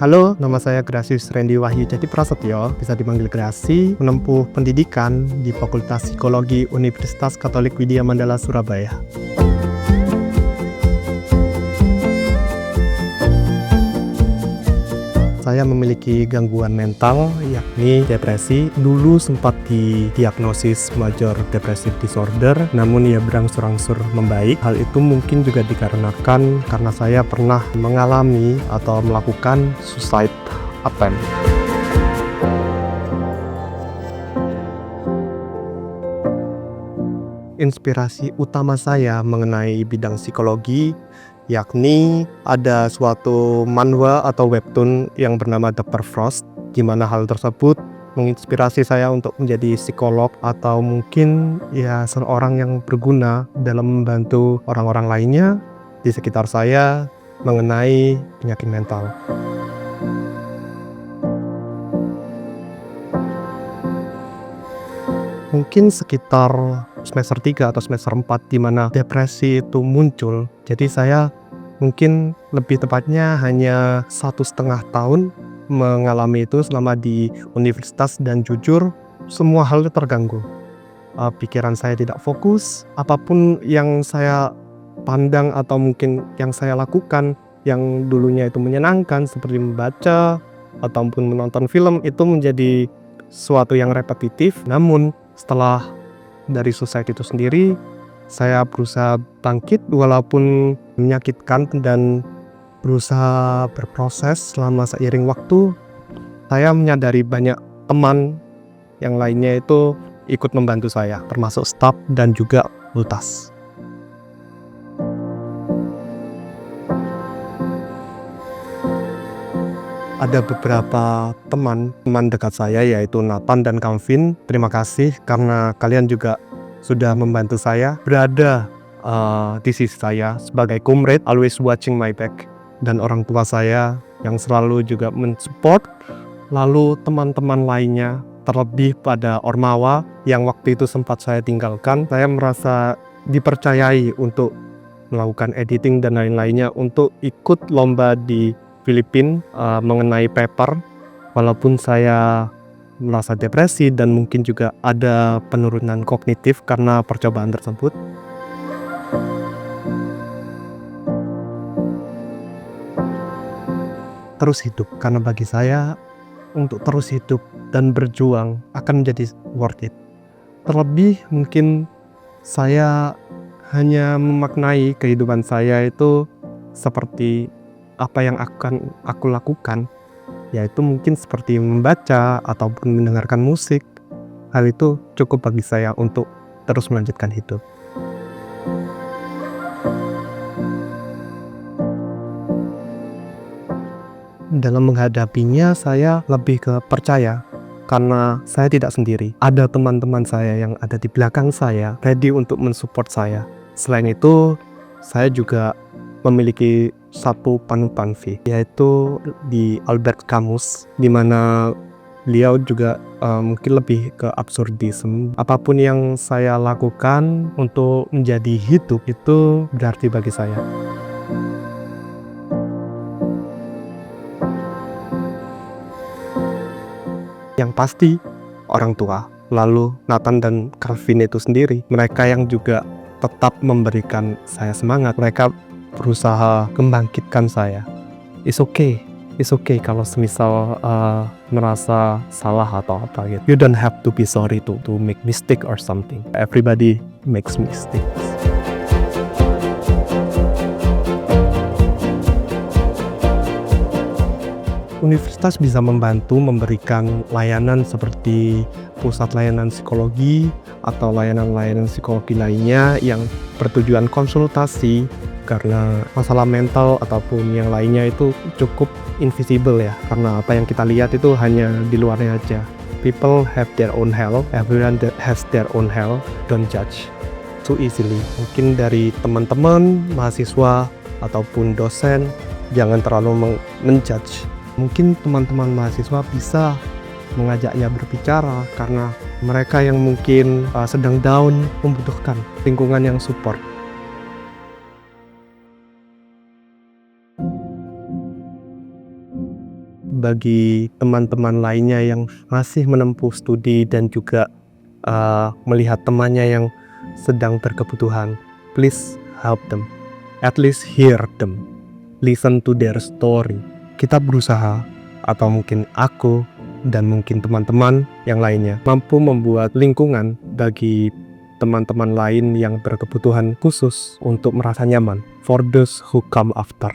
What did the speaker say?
Halo, nama saya Grasius Randy Wahyu Jadi Prasetyo, bisa dipanggil Grasi, menempuh pendidikan di Fakultas Psikologi Universitas Katolik Widya Mandala Surabaya. Saya memiliki gangguan mental, yakni depresi. Dulu sempat didiagnosis major depressive disorder, namun ia berangsur-angsur membaik. Hal itu mungkin juga dikarenakan karena saya pernah mengalami atau melakukan suicide attempt. Inspirasi utama saya mengenai bidang psikologi yakni ada suatu manhwa atau webtoon yang bernama The Perfrost, di mana hal tersebut menginspirasi saya untuk menjadi psikolog atau mungkin ya seorang yang berguna dalam membantu orang-orang lainnya di sekitar saya mengenai penyakit mental. Mungkin sekitar semester 3 atau semester 4 di mana depresi itu muncul. Jadi saya mungkin lebih tepatnya hanya 1,5 tahun mengalami itu selama di universitas, dan jujur semua hal itu terganggu. Pikiran saya tidak fokus, apapun yang saya pandang atau mungkin yang saya lakukan yang dulunya itu menyenangkan seperti membaca ataupun menonton film itu menjadi suatu yang repetitif. Namun setelah dari suicide itu sendiri, saya berusaha bangkit walaupun menyakitkan dan berusaha berproses selama seiring waktu. Saya menyadari banyak teman yang lainnya itu ikut membantu saya, termasuk staf dan juga ultas. Ada beberapa teman dekat saya yaitu Nathan dan Calvin. Terima kasih karena kalian juga sudah membantu saya berada di sisi saya sebagai comrade, always watching my back, dan orang tua saya yang selalu juga mensupport. Lalu teman-teman lainnya, terlebih pada Ormawa yang waktu itu sempat saya tinggalkan. Saya merasa dipercayai untuk melakukan editing dan lain-lainnya untuk ikut lomba di Filipina mengenai paper. Walaupun saya merasa depresi dan mungkin juga ada penurunan kognitif karena percobaan tersebut. Terus hidup, karena bagi saya untuk terus hidup dan berjuang akan menjadi worth it. Terlebih mungkin saya hanya memaknai kehidupan saya itu seperti apa yang akan aku lakukan, yaitu mungkin seperti membaca ataupun mendengarkan musik. Hal itu cukup bagi saya untuk terus melanjutkan hidup. Dalam menghadapinya saya lebih ke percaya, karena saya tidak sendiri. Ada teman-teman saya yang ada di belakang saya, ready untuk mensupport saya. Selain itu, saya juga memiliki satu panutan yaitu di Albert Camus, di mana beliau juga mungkin lebih ke absurdisme. Apapun yang saya lakukan untuk menjadi hidup itu berarti bagi saya. Yang pasti orang tua, lalu Nathan dan Calvin itu sendiri, mereka yang juga tetap memberikan saya semangat. Mereka berusaha membangkitkan saya. It's okay kalau semisal merasa salah atau apa gitu. You don't have to be sorry to make mistake or something. Everybody makes mistakes. Universitas bisa membantu memberikan layanan seperti pusat layanan psikologi atau layanan-layanan psikologi lainnya yang bertujuan konsultasi, karena masalah mental ataupun yang lainnya itu cukup invisible ya, karena apa yang kita lihat itu hanya di luarnya aja. People have their own hell, everyone that has their own hell, don't judge too easily. Mungkin dari teman-teman, mahasiswa ataupun dosen, jangan terlalu menjudge. Mungkin teman-teman mahasiswa bisa mengajaknya berbicara, karena mereka yang mungkin sedang down membutuhkan lingkungan yang support. bagi teman-teman lainnya yang masih menempuh studi dan juga melihat temannya yang sedang berkebutuhan. Please help them, at least hear them, listen to their story. Kita berusaha, atau mungkin aku dan mungkin teman-teman yang lainnya, mampu membuat lingkungan bagi teman-teman lain yang berkebutuhan khusus untuk merasa nyaman for those who come after.